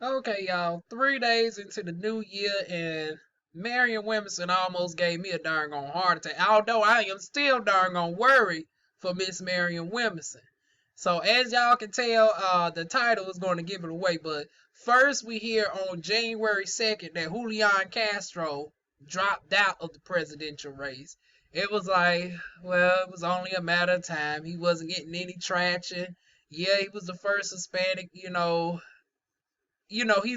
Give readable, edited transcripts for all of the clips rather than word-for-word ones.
Okay, y'all. 3 days into the new year, and Marianne Williamson almost gave me a darn on heart attack. Although I am still darn on worried for Miss Marianne Williamson. So as y'all can tell, the title is going to give it away. But first, we hear on January 2nd that Julian Castro dropped out of the presidential race. It was like, well, it was only a matter of time. He wasn't getting any traction. Yeah, he was the first Hispanic, he's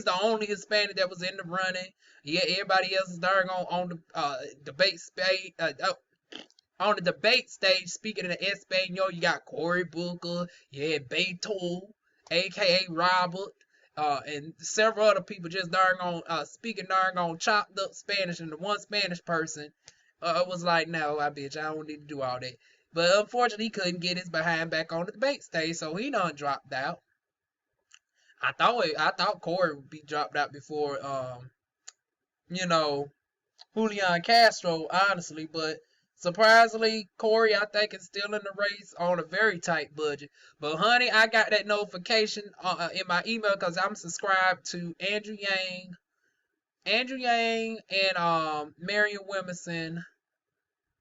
the only Hispanic that was in the running. Yeah, everybody else is darn on the debate stage. On the debate stage, speaking in the Espanol, you got Cory Booker, yeah, Beto, aka Robert, and several other people just darn on speaking darn on chopped up Spanish, and the one Spanish person was like, "No, I bitch, I don't need to do all that." But unfortunately, he couldn't get his behind back on the debate stage, so he done dropped out. I thought Corey would be dropped out before you know Julian Castro, honestly, but surprisingly Corey I think is still in the race on a very tight budget. But honey, I got that notification in my email because I'm subscribed to Andrew Yang, and Marianne Williamson.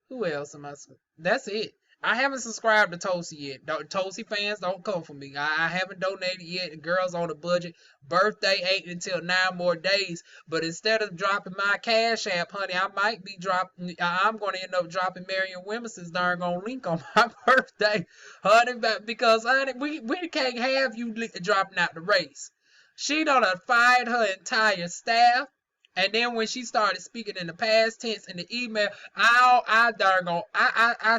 Who else am I? That's it. I haven't subscribed to Tosi yet. Tosi fans, don't come for me. I haven't donated yet. The girl's on a budget. Birthday ain't until 9 more days. But instead of dropping my Cash App, honey, I might be dropping. I'm going to end up dropping Marianne Williamson's darn on link on my birthday, honey. Because honey, we can't have you dropping out the race. She done fired her entire staff. And then when she started speaking in the past tense in the email, I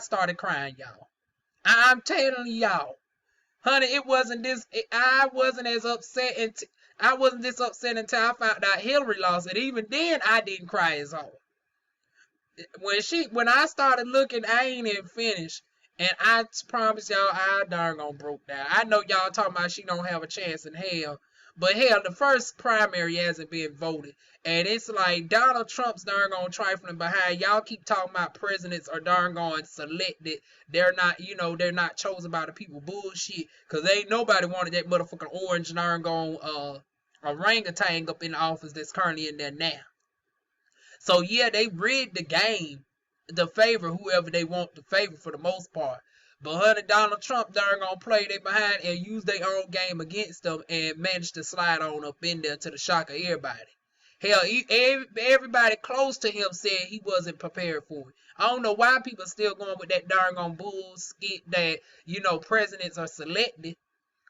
started crying, y'all. I'm telling y'all, honey, it wasn't this. I wasn't as upset, I wasn't this upset until I found out Hillary lost. And even then, I didn't cry as hard. When I started looking, I ain't even finished. And I promise y'all, I darn gonna broke down. I know y'all talking about she don't have a chance in hell. But hell, the first primary hasn't been voted. And it's like Donald Trump's darn on trifling behind. Y'all keep talking about presidents are darn on selected. They're not, they're not chosen by the people. Bullshit. Because ain't nobody wanted that motherfucking orange darn on orangutan up in the office that's currently in there now. So yeah, they rigged the game to favor whoever they want to favor for the most part. But honey, Donald Trump darn gonna play they behind and use their own game against them and manage to slide on up in there to the shock of everybody. Hell, everybody close to him said he wasn't prepared for it. I don't know why people still going with that darn on bullshit that, presidents are selected.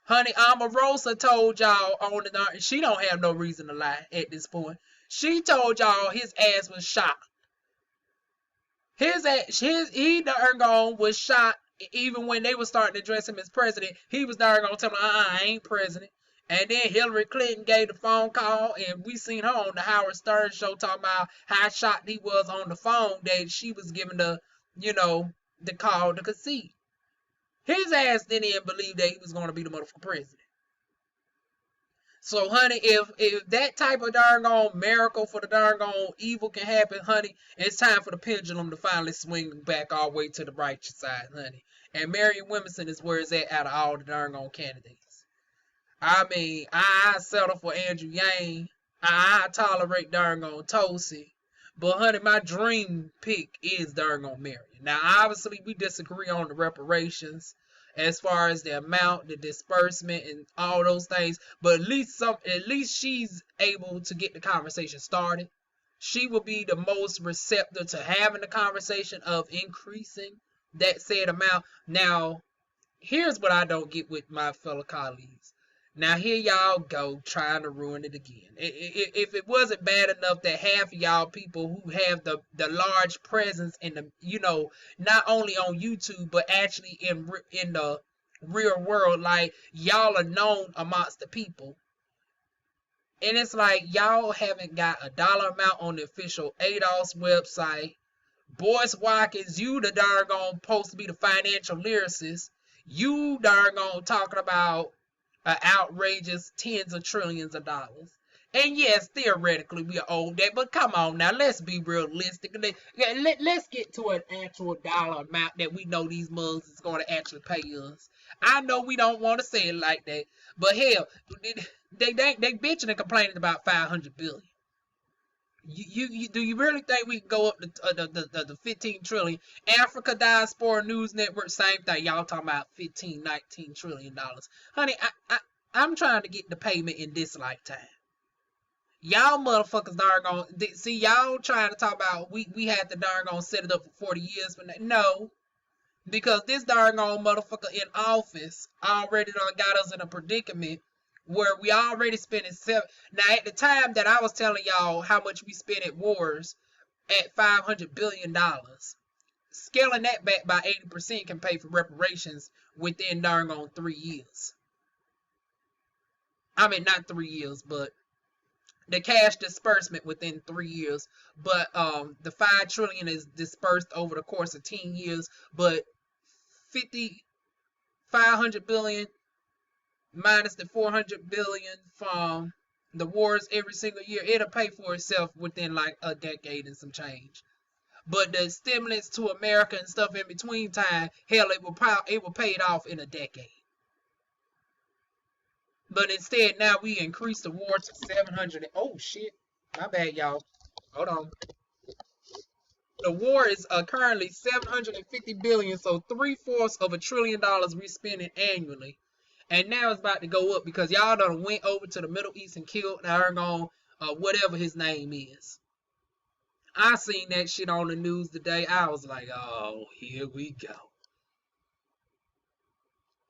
Honey, Omarosa told y'all on the darn, she don't have no reason to lie at this point. She told y'all his ass was shot. He darn gone was shot. Even when they were starting to address him as president, he was darn gonna tell them, I ain't president. And then Hillary Clinton gave the phone call, and we seen her on the Howard Stern show talking about how shocked he was on the phone that she was giving the call to concede. His ass didn't even believe that he was going to be the motherfucking president. So, honey, if that type of darn on miracle for the darn on evil can happen, honey, it's time for the pendulum to finally swing back all the way to the righteous side, honey. And Marianne Williamson is where it's at out of all the darn on candidates. I mean, I settle for Andrew Yang. I tolerate darn on Tosi. But, honey, my dream pick is darn on Marianne. Now, obviously, we disagree on the reparations as far as the amount, the disbursement, and all those things. But at least she's able to get the conversation started. She will be the most receptive to having the conversation of increasing that said amount. Now, here's what I don't get with my fellow colleagues. Now here y'all go trying to ruin it again. If it wasn't bad enough that half of y'all people who have the large presence in the not only on YouTube but actually in the real world, like y'all are known amongst the people, and it's like y'all haven't got a dollar amount on the official ADOS website. Boyce Watkins, you the darn gone supposed to be the financial lyricist. You darn gone talking about outrageous tens of trillions of dollars. And yes, theoretically we owe that, but come on now, let's be realistic. Let's get to an actual dollar amount that we know these mugs is going to actually pay us. I know we don't want to say it like that, but hell, they bitching and complaining about 500 billion. You do you really think we can go up to the 15 trillion? Africa Diaspora News Network, same thing. Y'all talking about 15, 19 trillion dollars. Honey, I'm trying to get the payment in this lifetime. Y'all motherfuckers darn gone see y'all trying to talk about we had to darn gone set it up for 40 years, but no. Because this darn gone motherfucker in office already done got us in a predicament where we already spending now at the time that I was telling y'all how much we spent at wars at $500 billion, scaling that back by 80% can pay for reparations within darn on 3 years. I mean, not 3 years, but the cash disbursement within 3 years. But the $5 trillion is dispersed over the course of 10 years, but 500 billion minus the 400 billion from the wars every single year, it'll pay for itself within like a decade and some change. But the stimulus to America and stuff in between time, hell, it will pay it off in a decade. But instead, now we increase the war to 700. Oh shit, my bad, y'all. Hold on. The war is currently 750 billion, so 3/4 of $1 trillion we spending annually. And now it's about to go up because y'all done went over to the Middle East and killed Ergon, whatever his name is. I seen that shit on the news today. I was like, oh, here we go.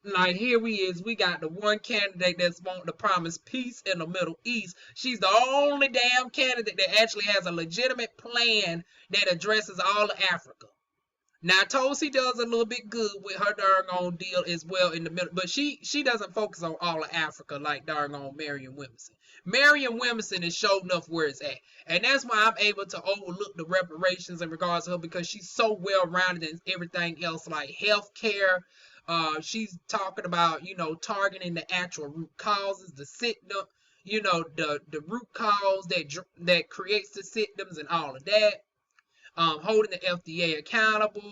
Like, here we is. We got the one candidate that's wanting to promise peace in the Middle East. She's the only damn candidate that actually has a legitimate plan that addresses all of Africa. Now, Tosi does a little bit good with her darn deal as well in the middle, but she doesn't focus on all of Africa like darn Marianne Williamson. Marianne Williamson is showing enough where it's at, and that's why I'm able to overlook the reparations in regards to her because she's so well rounded in everything else like healthcare. She's talking about targeting the actual root causes, the symptom, the root cause that creates the symptoms and all of that. Holding the FDA accountable,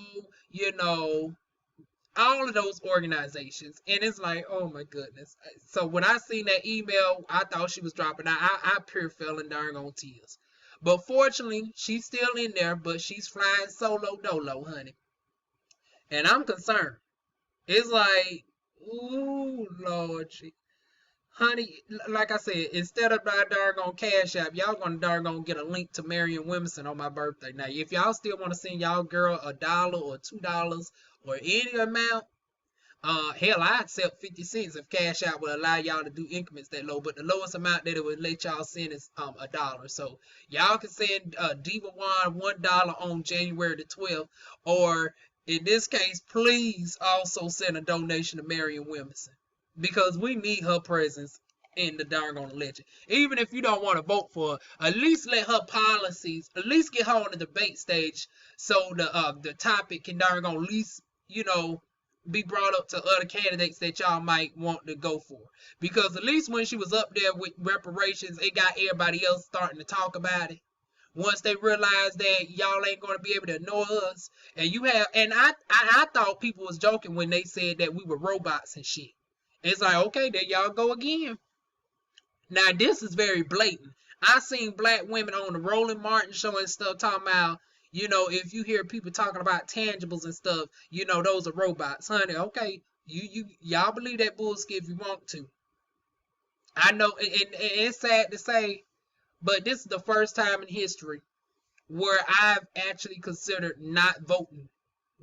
all of those organizations. And it's like, oh my goodness. So when I seen that email, I thought she was dropping out. I pure fell in darn on tears. But fortunately, she's still in there, but she's flying solo dolo, honey. And I'm concerned. It's like, ooh, Lord. Honey, like I said, instead of my darn Cash App, y'all gonna darn get a link to Marianne Williamson on my birthday. Now, if y'all still want to send y'all girl $1 or $2 or any amount, hell, I accept 50 cents if Cash App will allow y'all to do increments that low. But the lowest amount that it would let y'all send is $1. So y'all can send DivaWuan $1 on January the 12th, or in this case, please also send a donation to Marianne Williamson. Because we need her presence in the darn election. Even if you don't want to vote for her, at least let her policies, at least get her on the debate stage so the topic can darn at least, be brought up to other candidates that y'all might want to go for. Because at least when she was up there with reparations, it got everybody else starting to talk about it. Once they realize that y'all ain't going to be able to ignore us. And I thought people was joking when they said that we were robots and shit. It's like, okay, there y'all go again. Now, this is very blatant. I seen black women on the Roland Martin show and stuff talking about, if you hear people talking about tangibles and stuff, those are robots. Honey, okay, y'all believe that bullshit if you want to. I know, and it's sad to say, but this is the first time in history where I've actually considered not voting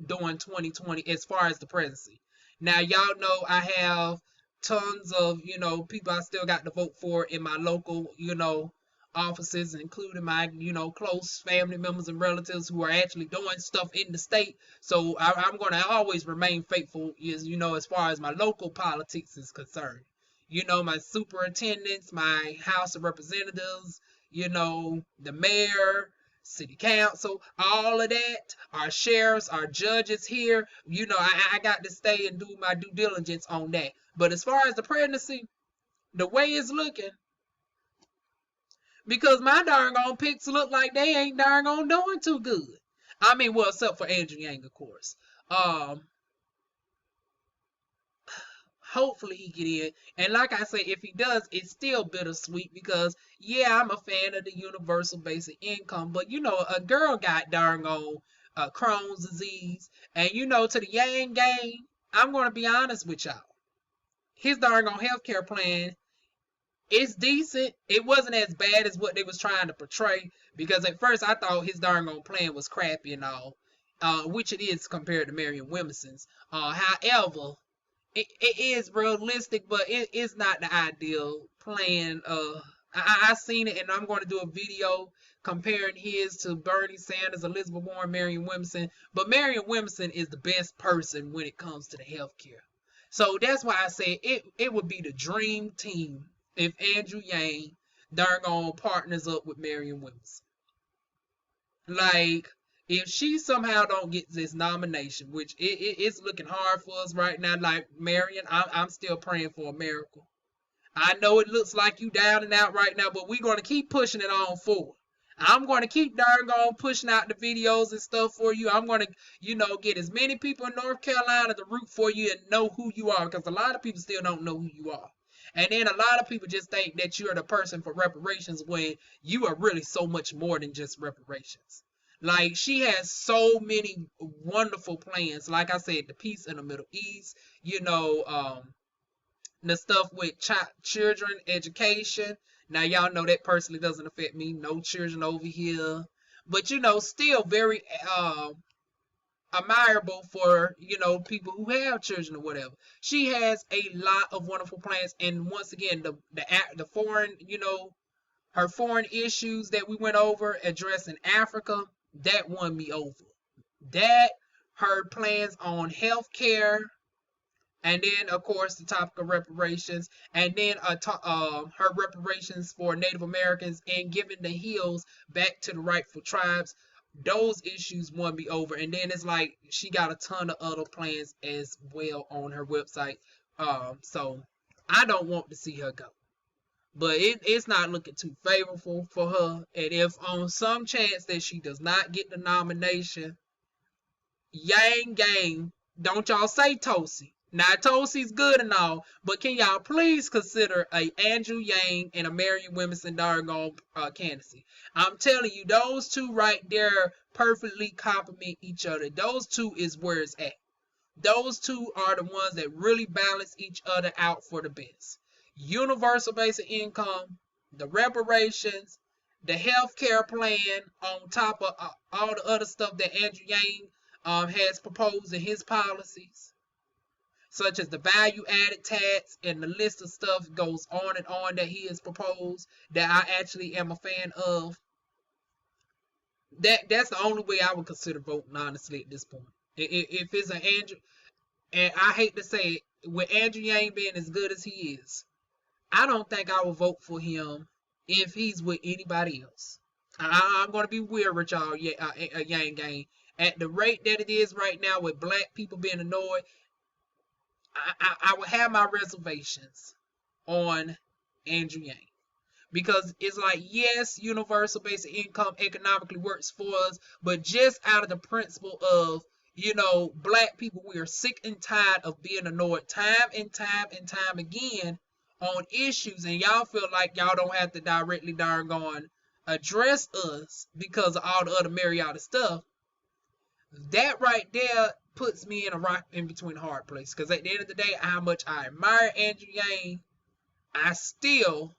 during 2020 as far as the presidency. Now, y'all know I have tons of, people I still got to vote for in my local, offices, including my, close family members and relatives who are actually doing stuff in the state. So I'm going to always remain faithful, as far as my local politics is concerned. My superintendents, my House of Representatives, the mayor, city council, all of that, our sheriffs, our judges here, I got to stay and do my due diligence on that. But as far as the presidency, the way it's looking, because my darn picks look like they ain't darn doing too good. I mean, well, except for Andrew Yang, of course. Hopefully he get in. And like I say, if he does, it's still bittersweet because yeah, I'm a fan of the universal basic income, but you know, a girl got darn on Crohn's disease, and you know, to the Yang gang, I'm gonna be honest with y'all. His darn on healthcare plan, it's decent. It wasn't as bad as what they was trying to portray because at first I thought his darn on plan was crappy and all, which it is compared to Marianne Williamson's. However, it is realistic, but it is not the ideal plan. I seen it, and I'm going to do a video comparing his to Bernie Sanders, Elizabeth Warren, Marianne Williamson. But Marianne Williamson is the best person when it comes to the healthcare. So that's why I say it would be the dream team if Andrew Yang darn on partners up with Marianne Williamson. Like, if she somehow don't get this nomination, which it's looking hard for us right now, like Marianne, I'm still praying for a miracle. I know it looks like you down and out right now, but we're going to keep pushing it on forward. I'm going to keep darn on pushing out the videos and stuff for you. I'm going to, you know, get as many people in North Carolina to root for you and know who you are, because a lot of people still don't know who you are. And then a lot of people just think that you're the person for reparations when you are really so much more than just reparations. Like, she has so many wonderful plans. Like I said, the peace in the Middle East, you know, the stuff with children education. Now, y'all know that personally doesn't affect me. No children over here. But, you know, still very admirable for, you know, people who have children or whatever. She has a lot of wonderful plans. And once again, the foreign, you know, her foreign issues that we went over addressing Africa, that won me over. That, her plans on health care, and then of course the topic of reparations, and then her reparations for Native Americans and giving the hills back to the rightful tribes. Those issues won me over. And then it's like she got a ton of other plans as well on her website. So I don't want to see her go. But it's not looking too favorable for her. And if on some chance that she does not get the nomination, Yang Gang, don't y'all say Tosi. Now, Tosi's good and all, but can y'all please consider a Andrew Yang and a Marianne Williamson doggone candidacy? I'm telling you, those two right there perfectly complement each other. Those two is where it's at. Those two are the ones that really balance each other out for the best. Universal basic income, the reparations, the health care plan on top of all the other stuff that Andrew Yang has proposed in his policies, such as the value-added tax, and the list of stuff goes on and on that he has proposed that I actually am a fan of. That's the only way I would consider voting, honestly, at this point. If it's an Andrew, and I hate to say it, with Andrew Yang being as good as he is, I don't think I would vote for him if he's with anybody else. I'm going to be weird with y'all, Yang Gang. At the rate that it is right now with black people being annoyed, I would have my reservations on Andrew Yang. Because it's like, yes, universal basic income economically works for us, but just out of the principle of, you know, black people, we are sick and tired of being annoyed time and time and time again on issues, and y'all feel like y'all don't have to directly darn address us because of all the other Marietta stuff. That right there puts me in a rock in between hard place, because at the end of the day, how much I admire Andrew Yang, I still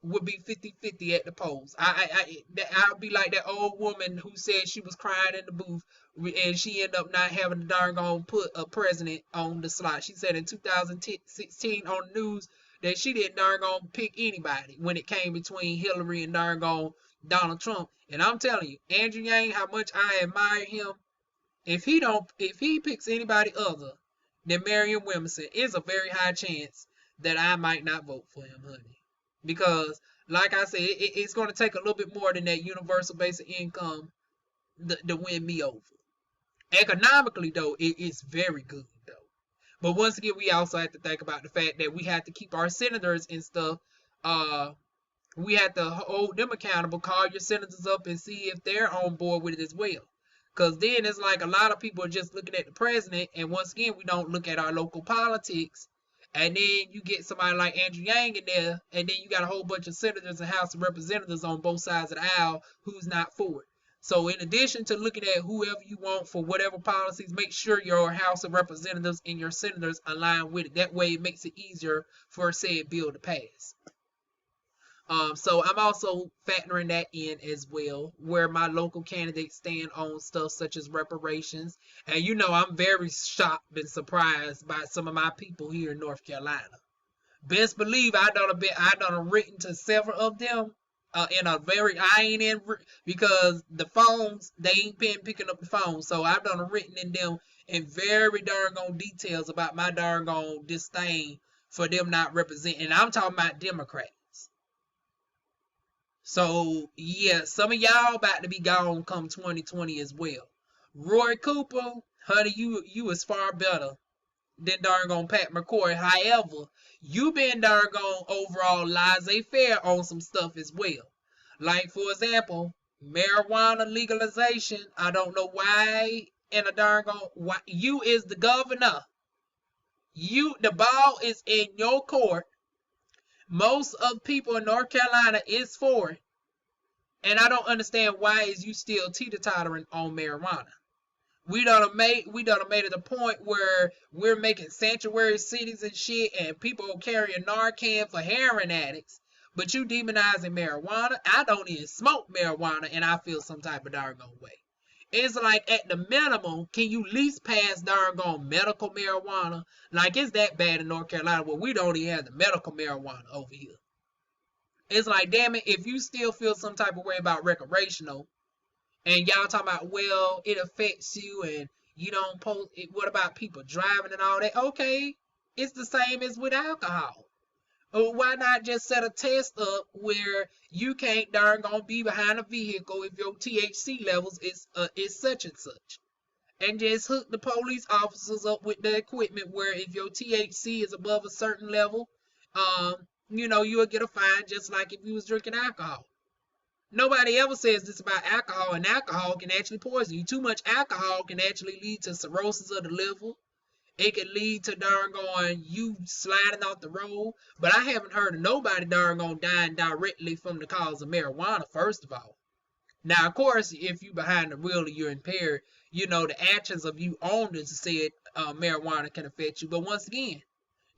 would be 50-50 at the polls. I'll be like that old woman who said she was crying in the booth and she ended up not having to darn put a president on the slot. She said in 2016 on the news that she didn't darn pick anybody when it came between Hillary and darn Donald Trump. And I'm telling you, Andrew Yang, how much I admire him. If he picks anybody other than Marianne Williamson, it's a very high chance that I might not vote for him, honey. Because, like I said, it's going to take a little bit more than that universal basic income to win me over. Economically, though, it's very good, though. But once again, we also have to think about the fact that we have to keep our senators and stuff. We have to hold them accountable, call your senators up and see if they're on board with it as well. Because then it's like a lot of people are just looking at the president, and once again, we don't look at our local politics And then you get somebody like Andrew Yang in there, and then you got a whole bunch of senators and House of Representatives on both sides of the aisle who's not for it. So in addition to looking at whoever you want for whatever policies, make sure your House of Representatives and your senators align with it. That way it makes it easier for said bill to pass. So I'm also factoring that in as well, where my local candidates stand on stuff such as reparations. And I'm very shocked and surprised by some of my people here in North Carolina. Best believe I done written to several of them in a very because the phones, they ain't been picking up the phone. So I've done written in them in very darn on details about my darn on disdain for them not representing. And I'm talking about Democrats. So yeah, some of y'all about to be gone come 2020 as well. Roy Cooper, honey, you is far better than darn on Pat McCoy. However, you been darn on overall laissez-faire on some stuff as well. Like for example, marijuana legalization. I don't know why in a darn on why you is the governor. The ball is in your court. Most of people in North Carolina is for it. And I don't understand why is you still teeter-tottering on marijuana. We done made it a point where we're making sanctuary cities and shit, and people are carrying Narcan for heroin addicts, but you demonizing marijuana. I don't even smoke marijuana, and I feel some type of darn way. It's like at the minimum, can you at least pass darn medical marijuana? Like it's that bad in North Carolina where we don't even have the medical marijuana over here. It's like, damn it, if you still feel some type of way about recreational, and y'all talking about, well, it affects you and you don't post it, what about people driving and all that? Okay, it's the same as with alcohol. Why not just set a test up where you can't darn be behind a vehicle if your THC levels is such and such, and just hook the police officers up with the equipment where if your THC is above a certain level, you'll get a fine just like if you was drinking alcohol. Nobody ever says this about alcohol, and alcohol can actually poison you. Too much alcohol can actually lead to cirrhosis of the liver. It can lead to you sliding off the road. But I haven't heard of nobody dying directly from the cause of marijuana, first of all. Now, of course, if you behind the wheel or you're impaired, the actions of you owners said marijuana can affect you. But once again,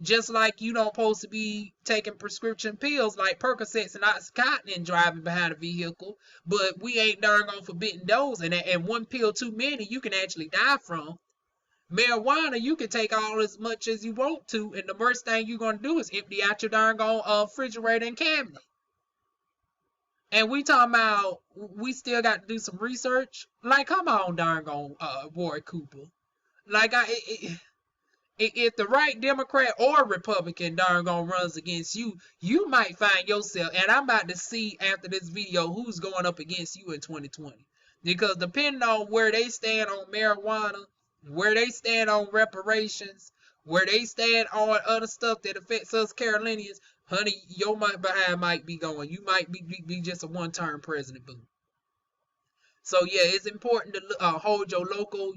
just like you don't supposed to be taking prescription pills like Percocets and Oxycontin and driving behind a vehicle, but we ain't forbidden those, and one pill too many you can actually die from. Marijuana, you can take all as much as you want to, and the worst thing you're going to do is empty out your refrigerator and cabinet. And we talking about we still got to do some research. Like, come on, Roy Cooper. Like, if the right Democrat or Republican runs against you, you might find yourself, and I'm about to see after this video who's going up against you in 2020. Because depending on where they stand on marijuana, where they stand on reparations, where they stand on other stuff that affects us Carolinians, honey, your behind might be going. You might be just a one-term president, boo. So yeah, it's important to hold your local,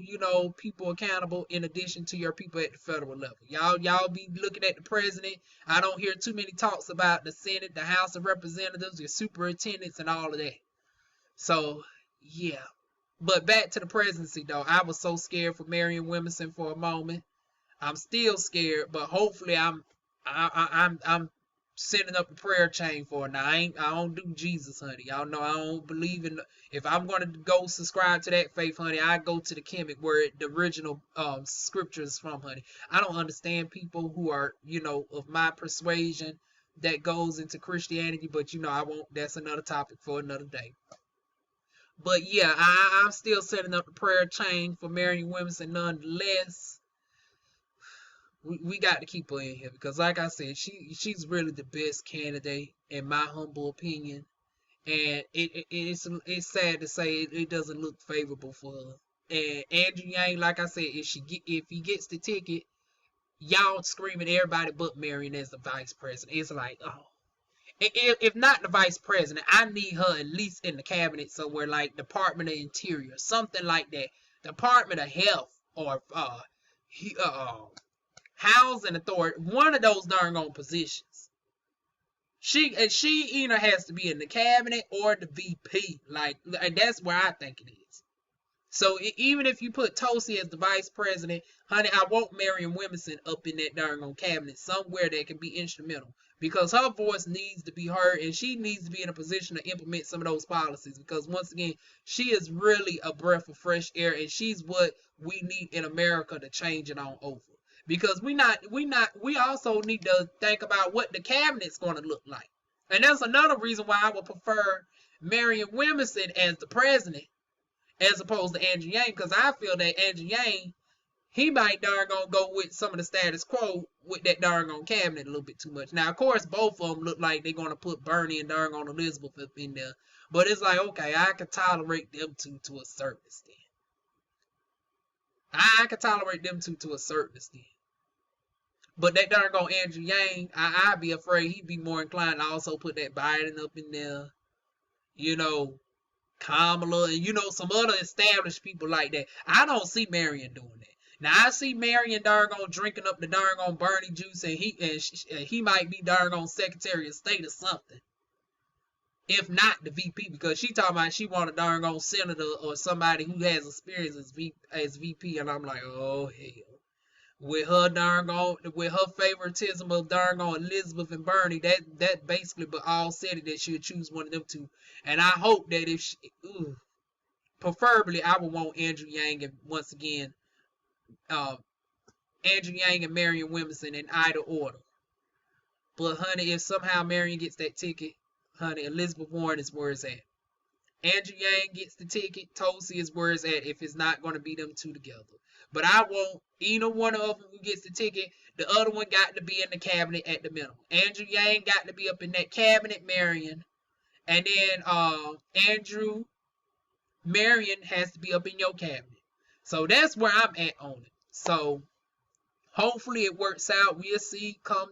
people accountable in addition to your people at the federal level. Y'all be looking at the president. I don't hear too many talks about the Senate, the House of Representatives, your superintendents, and all of that. So yeah. But back to the presidency, though. I was so scared for Marianne Williamson for a moment. I'm still scared, but hopefully I'm sending up a prayer chain for her. Now I don't do Jesus, honey. Y'all know I don't believe in. If I'm gonna go subscribe to that faith, honey, I go to the Kemet where the original scripture is from, honey. I don't understand people who are of my persuasion that goes into Christianity, but I won't. That's another topic for another day. But yeah, I'm still setting up the prayer chain for Marianne Williamson nonetheless. We got to keep her in here because, like I said, she's really the best candidate in my humble opinion, and it's sad to say it doesn't look favorable for her. And Andrew Yang, like I said, if he gets the ticket, y'all screaming everybody but Marianne as the vice president. It's like, oh. If not the vice president, I need her at least in the cabinet somewhere, like Department of Interior, something like that. Department of Health or housing authority, one of those darn on positions. She either has to be in the cabinet or the VP. Like that's where I think it is. So even if you put Tosi as the vice president, honey, I want Marianne Williamson up in that darn on cabinet somewhere that can be instrumental, because her voice needs to be heard and she needs to be in a position to implement some of those policies, because once again, she is really a breath of fresh air and she's what we need in America to change it on over. Because we also need to think about what the cabinet's going to look like. And that's another reason why I would prefer Marianne Williamson as the president as opposed to Andrew Yang, because I feel that Andrew Yang, he might darn gonna go with some of the status quo with that darn on cabinet a little bit too much. Now, of course, both of them look like they're gonna put Bernie and darn on Elizabeth up in there, but it's like, okay, I can tolerate them two to a certain extent. I can tolerate them two to a certain extent. But that darn on Andrew Yang, I'd be afraid he'd be more inclined to also put that Biden up in there, you know, Kamala, and some other established people like that. I don't see Marianne doing that. Now I see Marianne darn on drinking up the darn on Bernie juice, and he might be darn on Secretary of State or something, if not the VP, because she talking about she want a darn on senator or somebody who has experience as VP, and I'm like, oh hell. With her favoritism of darn on Elizabeth and Bernie, that basically but all said it that she'll choose one of them two. And I hope that if preferably I would want Andrew Yang and once again Andrew Yang and Marianne Williamson in either order. But honey, if somehow Marianne gets that ticket, honey, Elizabeth Warren is where it's at. Andrew Yang gets the ticket, Tosi is where it's at if it's not going to be them two together. But I want either one of them who gets the ticket. The other one got to be in the cabinet at the minimum. Andrew Yang got to be up in that cabinet, Marianne. And then Marianne has to be up in your cabinet. So that's where I'm at on it. So hopefully it works out. We'll see come,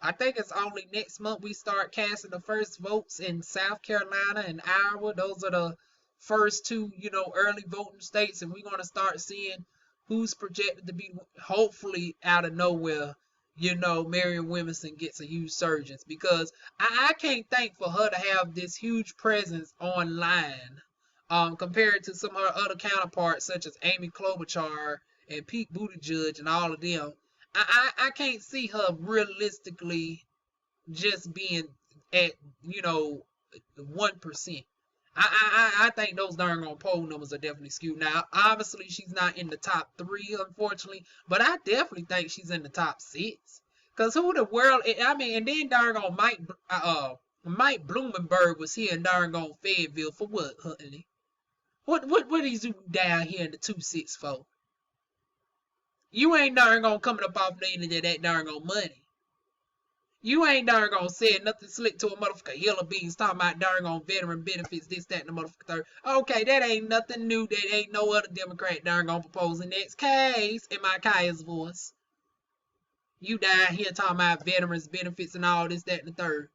I think it's only next month we start casting the first votes in South Carolina and Iowa. Those are the first two, early voting states. And we're going to start seeing who's projected to be, hopefully out of nowhere, Marianne Williamson gets a huge surge, because I can't think for her to have this huge presence online compared to some of her other counterparts such as Amy Klobuchar and Pete Buttigieg and all of them. I can't see her realistically just being at 1%. I think those darn on poll numbers are definitely skewed. Now, obviously, she's not in the top 3, unfortunately, but I definitely think she's in the top 6. Because who the world, and then darn on Mike Bloomberg was here in darn on Fayetteville for what, honey? What is you down here in the 2-6 for? You ain't darn on coming up off the that darn on money. You ain't darn gonna say nothing slick to a motherfucker Hilla Beans talking about darn on veteran benefits, this, that, and the motherfucker third. Okay, that ain't nothing new. That ain't no other Democrat darn gonna propose in next case in my Kaya's voice. You down here talking about veterans benefits and all this, that, and the third.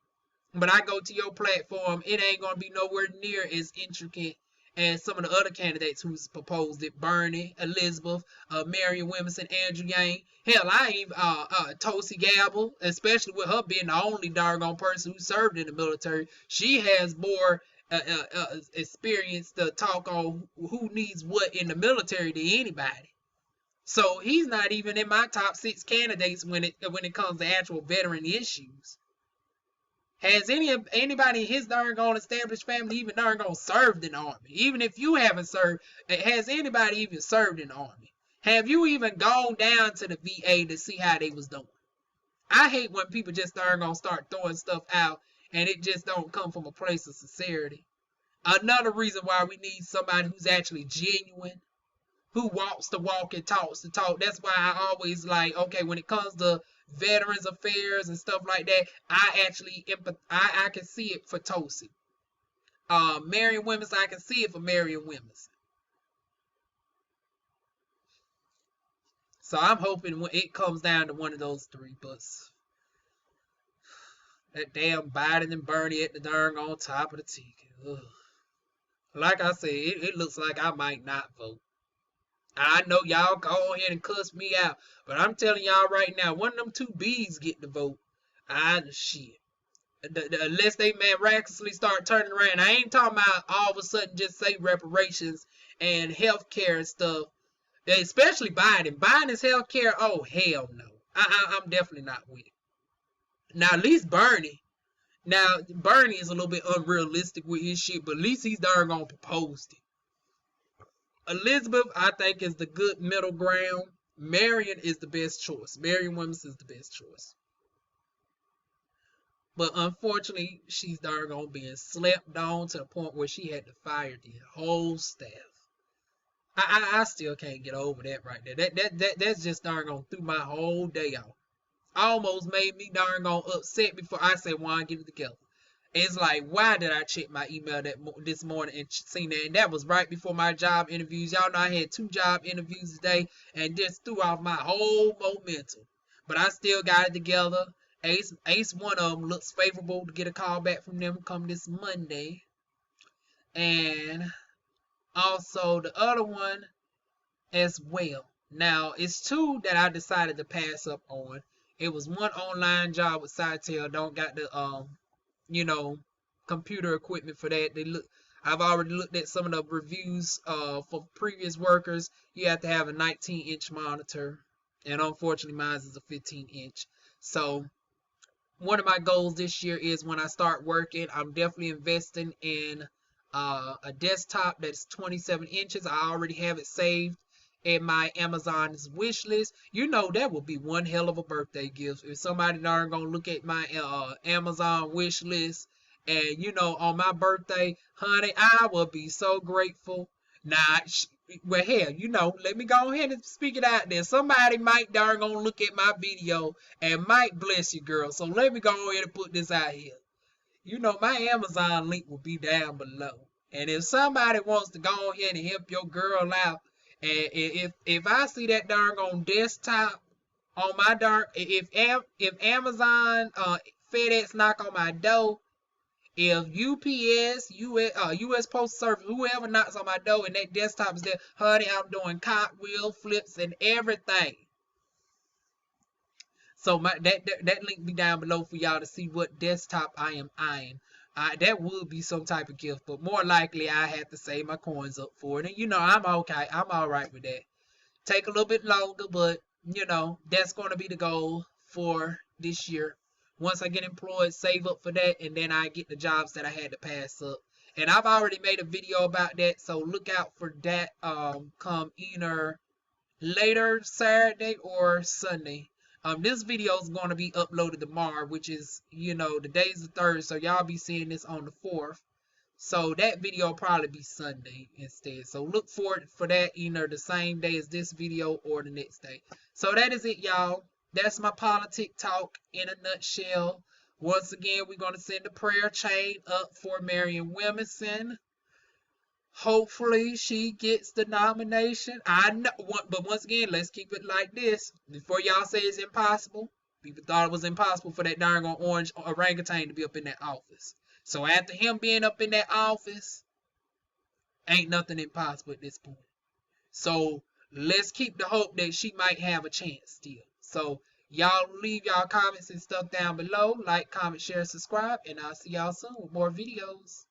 But I go to your platform, it ain't gonna be nowhere near as intricate as some of the other candidates who's proposed it. Bernie, Elizabeth, Marianne Williamson, Andrew Yang. Hell, I even Tulsi Gabbard, especially with her being the only doggone person who served in the military. She has more experience to talk on who needs what in the military than anybody. So he's not even in my top 6 candidates when it comes to actual veteran issues. Has anybody in his darn gone established family even darn gone served in the Army? Even if you haven't served, has anybody even served in the Army? Have you even gone down to the VA to see how they was doing? I hate when people just darn gonna start throwing stuff out and it just don't come from a place of sincerity. Another reason why we need somebody who's actually genuine, who walks the walk and talks the talk. That's why I always like, okay, when it comes to veterans affairs and stuff like that, I can see it for Tosi. Marianne Williamson, I can see it for Marianne Williamson. So I'm hoping when it comes down to one of those 3, but that damn Biden and Bernie at the darn on top of the ticket. Ugh. Like I said, it looks like I might not vote. I know y'all go ahead and cuss me out, but I'm telling y'all right now, one of them two B's get the vote. Shit. Unless they miraculously start turning around. I ain't talking about all of a sudden just say reparations and healthcare and stuff. Especially Biden. Biden's healthcare, oh hell no. I'm definitely not with it. Now at least Bernie. Now Bernie is a little bit unrealistic with his shit, but at least he's darn gonna propose it. Elizabeth, I think, is the good middle ground. Marianne is the best choice. Marianne Williamson is the best choice. But unfortunately, she's darn gonna being slept on to the point where she had to fire the whole staff. I still can't get over that right there. That's just darn gonna threw my whole day off. Almost made me darn gonna upset before I said, "Why get it together?" It's like, why did I check my email this morning and seen that? And that was right before my job interviews. Y'all know I had 2 job interviews today and just threw off my whole momentum. But I still got it together. Ace, one of them looks favorable to get a call back from them come this Monday. And also the other one as well. Now, it's 2 that I decided to pass up on. It was one online job with Sitel. Don't got the computer equipment for that. I've already looked at some of the reviews for previous workers. You have to have a 19-inch monitor, and unfortunately mine is a 15-inch. So one of my goals this year is when I start working, I'm definitely investing in a desktop that's 27 inches. I already have it saved in my Amazon's wish list. You know that would be one hell of a birthday gift if somebody darn gonna look at my Amazon wish list and on my birthday, honey, I will be so grateful. Nah, well hell, let me go ahead and speak it out there. Somebody might darn gonna look at my video and might bless you, girl. So let me go ahead and put this out here. My Amazon link will be down below. And if somebody wants to go ahead and help your girl out, and if I see that darn on desktop on my darn, if Amazon, FedEx knock on my door, if UPS, US Postal Service, whoever knocks on my door and that desktop is there, honey, I'm doing cartwheel flips and everything. So that link be down below for y'all to see what desktop I am eyeing. That would be some type of gift, but more likely I have to save my coins up for it. And I'm okay. I'm all right with that. Take a little bit longer, but that's going to be the goal for this year. Once I get employed, save up for that, and then I get the jobs that I had to pass up. And I've already made a video about that, so look out for that come either later Saturday or Sunday. This video is going to be uploaded tomorrow, which is, the day's the 3rd, so y'all be seeing this on the 4th. So that video will probably be Sunday instead. So look forward for that either the same day as this video or the next day. So that is it, y'all. That's my politic talk in a nutshell. Once again, we're going to send a prayer chain up for Marianne Williamson. Hopefully she gets the nomination. I know, but once again, let's keep it like this. Before y'all say it's impossible, people thought it was impossible for that darn orange orangutan to be up in that office. So after him being up in that office, ain't nothing impossible at this point. So let's keep the hope that she might have a chance still. So y'all leave y'all comments and stuff down below. Like, comment, share, subscribe, and I'll see y'all soon with more videos.